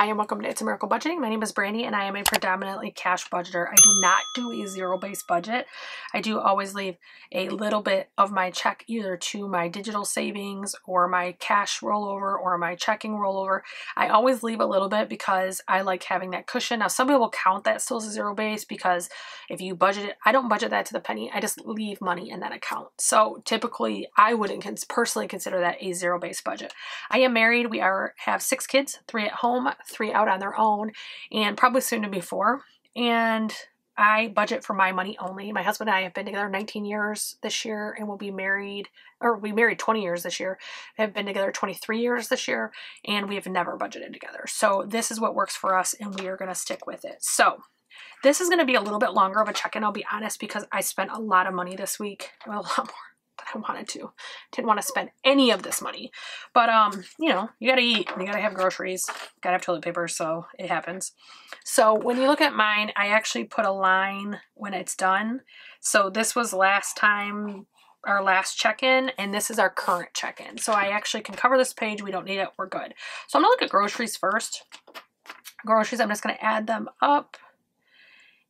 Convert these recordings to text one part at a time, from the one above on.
Hi and welcome to It's a Miracle Budgeting. My name is Brandy and I am a predominantly cash budgeter. I do not do a zero-based budget. I do always leave a little bit of my check either to my digital savings or my cash rollover or my checking rollover. I always leave a little bit because I like having that cushion. Now some people count that still as a zero base because if you budget it, I don't budget that to the penny. I just leave money in that account. So typically I wouldn't personally consider that a zero-based budget. I am married. We have 6 kids, 3 at home, 3 out on their own, and probably soon to be 4. And I budget for my money only. My husband and I have been together 19 years this year and we'll be married, or we married 20 years this year. We have been together 23 years this year and we have never budgeted together. So this is what works for us and we are going to stick with it. So this is going to be a little bit longer of a check-in, I'll be honest, because I spent a lot of money this week. Well, a lot more than I wanted to. Didn't want to spend any of this money. But, you know, you got to eat. You got to have groceries. Got to have toilet paper, so it happens. So when you look at mine, I actually put a line when it's done. So this was last time, our last check-in, and this is our current check-in. So I actually can cover this page. We don't need it. We're good. So I'm going to look at groceries first. Groceries, I'm just going to add them up.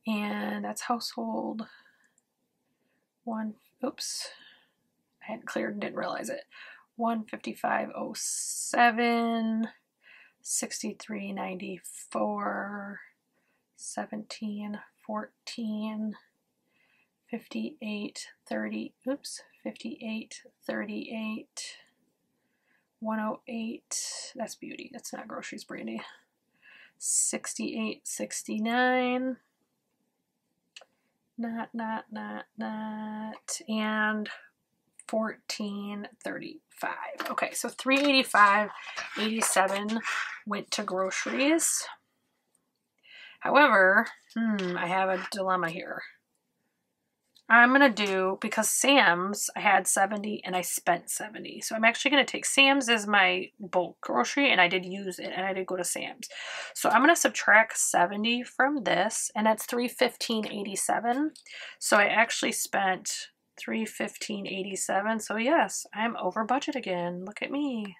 And that's household one. Oops. I had cleared, didn't realize it. 155.07, 63.94, 17.14, 58.30. Oops, 58.38, 108. That's beauty. That's not groceries, Brandy. 68.69. Not. And 14.35. Okay, so 385.87 went to groceries. However, I have a dilemma here. I'm gonna do, because Sam's, I had 70 and I spent 70. So I'm actually gonna take Sam's as my bulk grocery, and I did use it, and I did go to Sam's. So I'm gonna subtract 70 from this, and that's 315.87. So I actually spent 315.87. So yes, I'm over budget again. Look at me.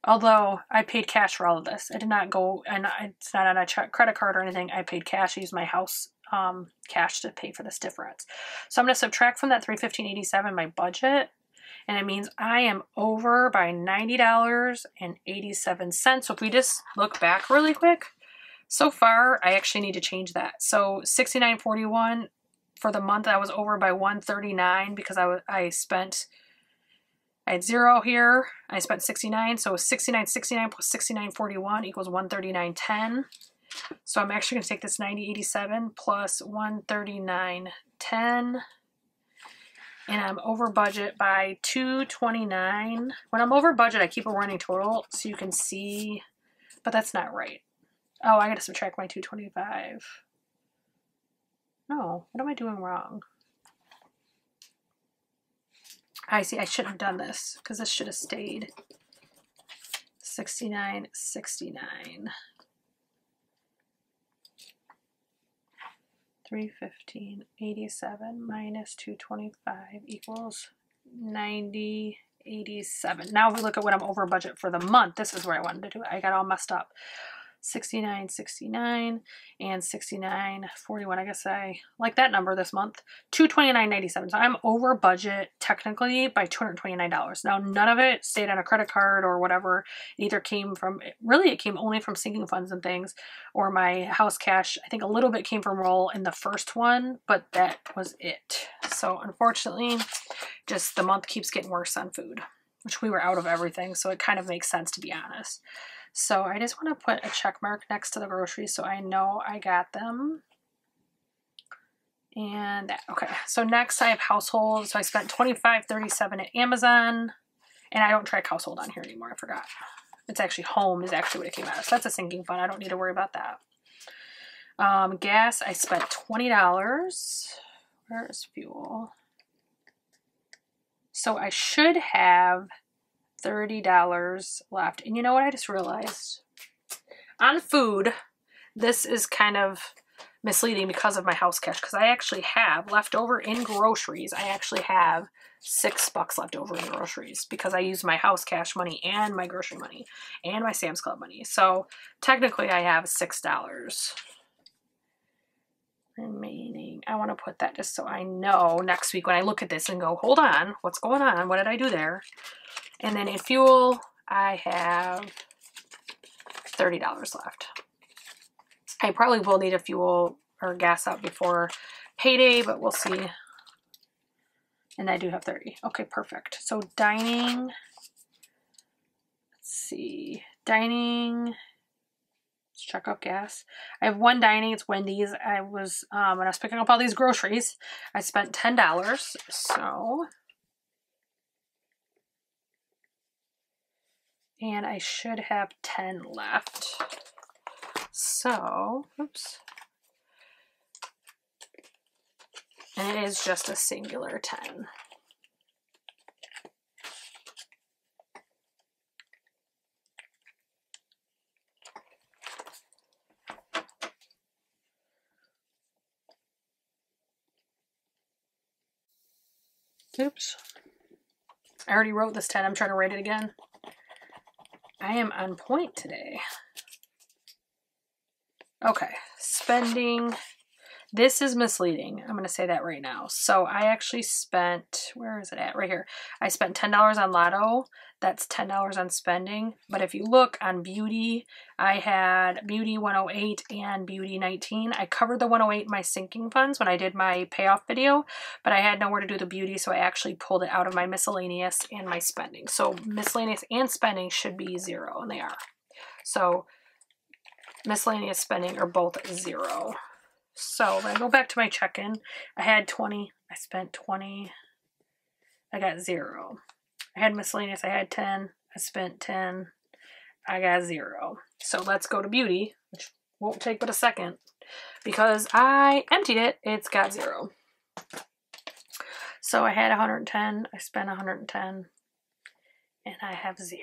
Although I paid cash for all of this. I did not go, and it's not on a credit card or anything. I paid cash. I used my house cash to pay for this difference. So I'm going to subtract from that 315.87 my budget, and it means I am over by $90.87. So if we just look back really quick, so far I actually need to change that. So 69.41 for the month, I was over by 139 because I had 0 here. I spent 69, so 69.69 plus 69.41 equals 139.10. So I'm actually going to take this 90.87 plus 139.10, and I'm over budget by 229. When I'm over budget, I keep a running total so you can see, but that's not right. Oh, I got to subtract my 225. No, what am I doing wrong? I see, I shouldn't have done this because this should have stayed 69.69. 315.87 minus 225 equals 90.87. Now if we look at what I'm over budget for the month, this is where I wanted to do it. I got all messed up. 69.69 and 69.41. I guess I like that number this month. 229.97. So I'm over budget technically by $229. Now none of it stayed on a credit card or whatever. It either came from, really it came only from sinking funds and things, or my Housecash. I think a little bit came from roll in the first one, but that was it. So unfortunately, just the month keeps getting worse on food, which we were out of everything. So it kind of makes sense, to be honest. So I just want to put a check mark next to the groceries so I know I got them. And okay, so next I have household. So I spent $25.37 at Amazon, and I don't track household on here anymore. I forgot. It's actually home is actually what it came out of. So that's a sinking fund. I don't need to worry about that. Gas, I spent $20. Where is fuel? So I should have $30 left. And you know what I just realized? On food, this is kind of misleading because of my Housecash, because I actually have left over in groceries. I actually have $6 left over in groceries because I use my Housecash money and my grocery money and my Sam's Club money. So technically I have $6 remaining. I want to put that just so I know next week when I look at this and go, hold on, what's going on? What did I do there? And then in fuel, I have $30 left. I probably will need a fuel or gas up before payday, but we'll see. And I do have 30. Okay, perfect. So dining, let's see, dining, let's check out gas. I have one dining, it's Wendy's. I was, when I was picking up all these groceries, I spent $10. So, and I should have 10 left. So, oops. And it is just a singular 10. Oops. I already wrote this 10. I'm trying to write it again. I am on point today. Okay, spending. This is misleading. I'm going to say that right now. So I actually spent, where is it at? Right here. I spent $10 on Lotto. That's $10 on spending. But if you look on beauty, I had beauty 108 and beauty 19. I covered the 108 in my sinking funds when I did my payoff video, but I had nowhere to do the beauty, so I actually pulled it out of my miscellaneous and my spending. So miscellaneous and spending should be 0, and they are. So miscellaneous spending are both 0. So when I go back to my check-in, I had 20, I spent 20, I got 0. I had miscellaneous, I had 10, I spent 10, I got 0. So let's go to beauty, which won't take but a second, because I emptied it, it's got 0. So I had 110, I spent 110, and I have 0.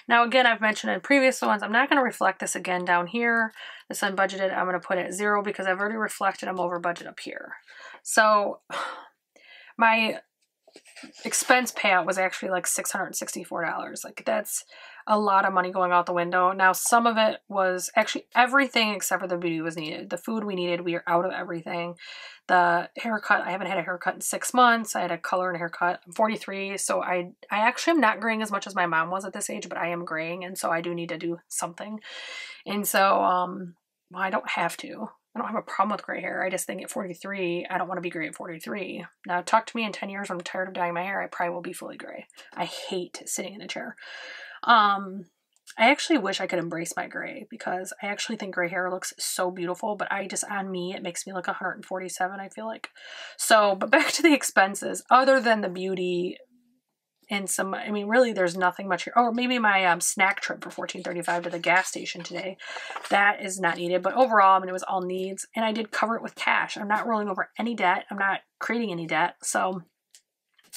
Now, again, I've mentioned in previous ones, I'm not going to reflect this again down here. This unbudgeted, I'm going to put it at 0 because I've already reflected I'm over budget up here. So my expense payout was actually like $664. Like, that's a lot of money going out the window. Now, some of it was actually everything except for the beauty was needed. The food we needed, we are out of everything. The haircut, I haven't had a haircut in 6 months. I had a color and a haircut. I'm 43, so I actually am not graying as much as my mom was at this age, but I am graying, and so I do need to do something. And so, well, I don't have to. I don't have a problem with gray hair. I just think at 43, I don't want to be gray at 43. Now, talk to me in 10 years when I'm tired of dyeing my hair, I probably will be fully gray. I hate sitting in a chair. I actually wish I could embrace my gray because I actually think gray hair looks so beautiful, but on me, it makes me look 147, I feel like. So, but back to the expenses, other than the beauty and some, I mean, really there's nothing much here. Oh, maybe my snack trip for $14.35 to the gas station today. That is not needed, but overall, I mean, it was all needs, and I did cover it with cash. I'm not rolling over any debt. I'm not creating any debt, so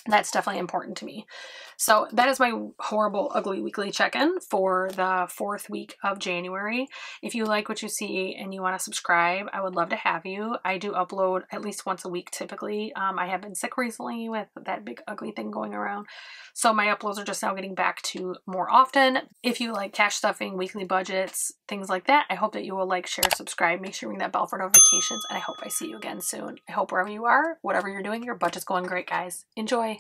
that's definitely important to me. So that is my horrible, ugly weekly check-in for the 4th week of January. If you like what you see and you want to subscribe, I would love to have you. I do upload at least once a week typically. I have been sick recently with that big ugly thing going around. So my uploads are just now getting back to more often. If you like cash stuffing, weekly budgets, things like that, I hope that you will like, share, subscribe, make sure you ring that bell for notifications, and I hope I see you again soon. I hope wherever you are, whatever you're doing, your budget's going great, guys. Enjoy.